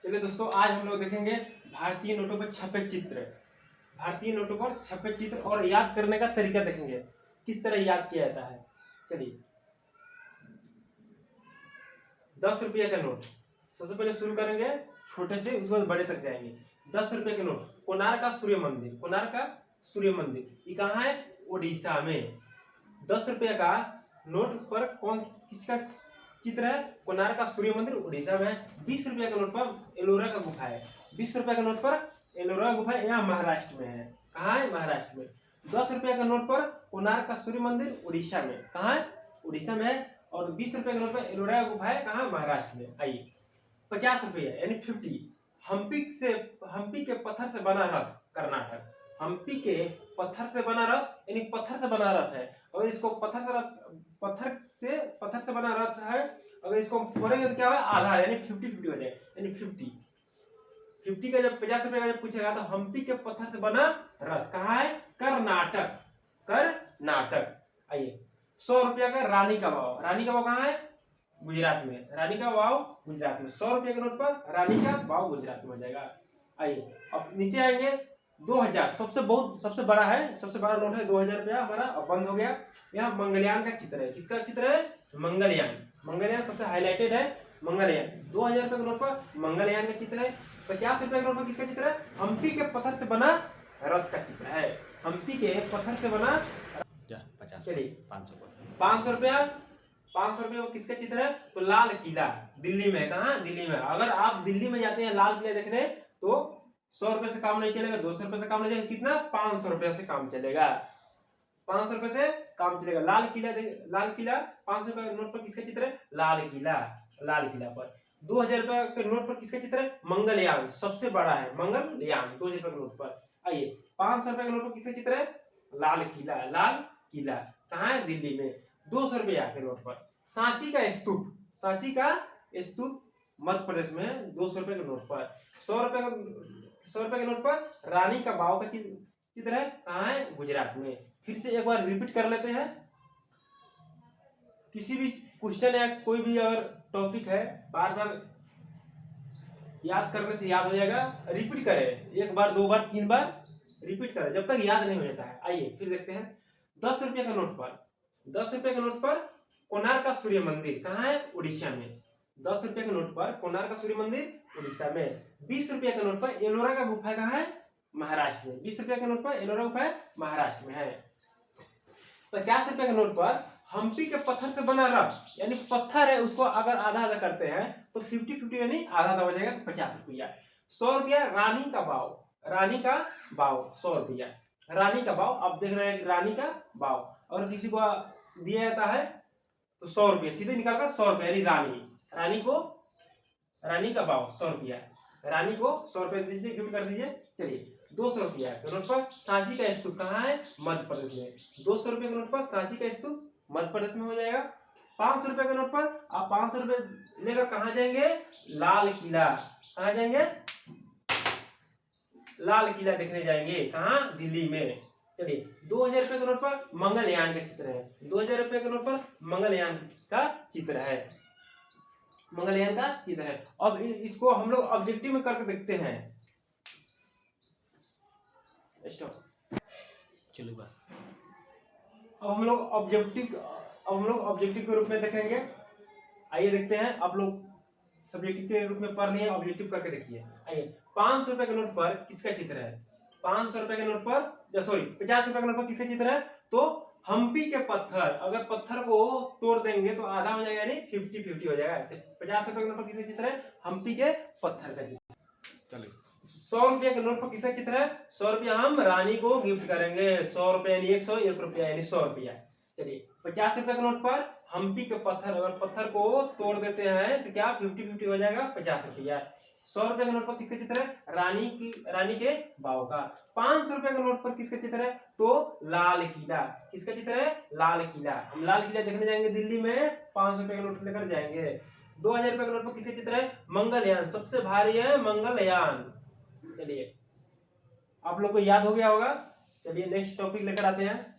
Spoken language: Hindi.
चलिए दोस्तों, आज हम लोग देखेंगे भारतीय नोटों पर छपे चित्र। भारतीय नोटों पर छपे चित्र और याद करने का तरीका देखेंगे, किस तरह याद किया जाता है। चलिए, 10 रुपये का नोट सबसे पहले शुरू करेंगे छोटे से, उसके बाद बड़े तक जाएंगे। 10 रुपये के नोट, कोणार्क का सूर्य मंदिर। कोणार्क का सूर्य मंदिर ये कहाँ है? उड़ीसा में। 10 रुपये का नोट पर किसका चित्र है? कोणार्क का सूर्य मंदिर उड़ीसा में है। 20 रुपये के नोट पर एलोरा का गुफा है। 20 रुपये के नोट पर एलोरा गुफा यहाँ महाराष्ट्र में है। कहाँ है? महाराष्ट्र में। 10 रुपये के नोट पर कोणार्क का सूर्य मंदिर उड़ीसा में। कहाँ है? उड़ीसा में है। और 20 रुपये के नोट पर एलोरा गुफा है। कहाँ? महाराष्ट्र में। आइए, 50 रुपये यानी 50, हम्पी के पत्थर से बना रथ, कर्नाटक। हम्पी के पत्थर से बना रथ यानी पत्थर से बना रथ है। अगर इसको पत्थर से बना रथ है, अगर इसको फोड़ेंगे तो क्या होगा? आधा यानी 50-50 हो जाए, यानी 50 का जब 50 रुपये का जब पूछेगा तो हम्पी के पत्थर से बना रथ कहाँ है? कर्नाटक। कर्नाटक। आइए, 100 रुपया का रानी का वाव। रानी का वाव कहाँ है? गुजरात में। रानी का वाव गुजरात में। 100 रुपये के नोट पर रानी का वाव गुजरात में हो जाएगा। आइए, अब नीचे आएंगे। 2000 सबसे बड़ा है, सबसे बड़ा नोट है 2000 रुपया हमारा। अब बंद हो गया। यहाँ मंगलयान का चित्र है। किसका चित्र है? मंगलयान। मंगलयान सबसे हाईलाइटेड है। मंगलयान 2000 रुपये के नोट पर मंगलयान का चित्र है। 50 रुपये के नोट पर किसका चित्र है? हम्पी के पत्थर से बना रथ का चित्र है। हम्पी के पत्थर से बना। चलिए, 500 रुपया। 500 रुपये में किसका चित्र है? तो लाल किला, दिल्ली में। कहाँ? दिल्ली में। अगर आप दिल्ली में जाते हैं लाल किला देखने तो 100 रुपये से काम नहीं चलेगा, 200 रुपये से काम नहीं चलेगा। कितना? 500 रुपये से काम चलेगा। 500 रुपये से काम चलेगा। लाल किला 500 रुपये के नोट पर किसका चित्र है? लाल किला। लाल किला पर 2000 रुपये के नोट पर किसका चित्र है? मंगलयान, सबसे बड़ा है मंगलयान 2000 रुपये के नोट पर। आइए, 500 रुपये के नोट पर किसका चित्र है? लाल किला। लाल किला कहाँ है? दिल्ली में। 200 रुपया के नोट पर सांची का स्तूप। सांची का स्तूप मध्य प्रदेश में 200 रुपये के नोट पर। 100 रुपये के नोट पर रानी का वाव का चित्र है। कहाँ है? गुजरात में। फिर से एक बार रिपीट कर लेते हैं। किसी भी क्वेश्चन या कोई भी अगर टॉपिक है, बार बार याद करने से याद हो जाएगा। रिपीट करें, 1 बार 2 बार 3 बार रिपीट करें जब तक याद नहीं हो जाता है। आइए फिर देखते हैं। 10 रुपये के नोट पर 10 रुपये के नोट पर कोणार्क का सूर्य मंदिर कहाँ है? उड़ीसा में। 10 रुपये के नोट पर कोणार्क का सूर्य मंदिर उड़ीसा में। 20 रुपये के नोट पर एलोरा का गुफा कहाँ है? महाराष्ट्र में। 20 रुपये के नोट पर एलोरा गुफा है, महाराष्ट्र में है। 50 रुपये के नोट पर हम्पी के पत्थर से बना रथ, यानी पत्थर है उसको अगर आधा आधा करते हैं तो 50-50 यानी आधा आधा हो जाएगा, तो 50 रुपया। 100 रुपया रानी का वाव। रानी का वाव 100 रुपया। रानी का वाव, अब देख रहे हैं रानी का वाव। और किसी को दिया जाता है तो 100 रुपये सीधे निकालकर 100 रुपये यानी रानी का भाव 100 रुपया। रानी को 100 रुपये दीजिए, गिफ्ट कर दीजिए। चलिए, 200 रुपया के नोट पर सांची का स्तूप कहाँ है? मध्य प्रदेश में। 200 रुपये के नोट पर सांची का स्तूप मध्य प्रदेश में हो जाएगा। 500 रुपये के नोट पर आप 500 रुपये लेकर कहाँ जाएंगे? लाल किला। कहाँ जाएंगे? लाल किला देखने जाएंगे। कहाँ? दिल्ली में। चलिए, 2000 रुपये के नोट पर मंगलयान का चित्र है। 2000 रुपये के नोट पर मंगलयान का चित्र है। मंगलयान का चित्र है। अब इसको हम लोग ऑब्जेक्टिव में करके देखते हैं। स्टॉप। चलो बा। अब हम लोग ऑब्जेक्टिव के रूप में देखेंगे। आइए देखते हैं। आप लोग सब्जेक्टिव के रूप में पढ़ लिए, ऑब्जेक्टिव करके देखिए। आइए, 500 रुपये के नोट पर किसका चित्र है? 500 रुपये के नोट पर 50 रुपये के नोट पर किसका चित्र है? तो हम्पी के पत्थर। अगर पत्थर को तोड़ देंगे तो आधा हो जाएगा, यानी 50-50 हो जाएगा। 50 रुपये के नोट पर किसका चित्र है? हम्पी के पत्थर का चित्र। चलिए, 100 रुपये के नोट पर किसका चित्र है? 100 रुपया हम रानी को गिफ्ट करेंगे। 100 रुपये यानी 1 रुपया यानी 100 रुपया। चलिए, 50 रुपये के नोट पर हम्पी के पत्थर, अगर पत्थर को तोड़ देते हैं तो क्या 50-50 हो जाएगा? 50 रुपया। 100 रुपये के नोट पर किसका चित्र है? रानी के वाव का। 500 रुपये के नोट पर किसका चित्र है? तो लाल किला। किसका चित्र है? लाल किला। हम लाल किला देखने जाएंगे दिल्ली में। 500 रुपये के नोट लेकर जाएंगे। 2000 रुपये के नोट पर किसका चित्र है? मंगलयान, सबसे भारी है मंगलयान। चलिए, आप लोग को याद हो गया होगा। चलिए, नेक्स्ट टॉपिक लेकर आते हैं।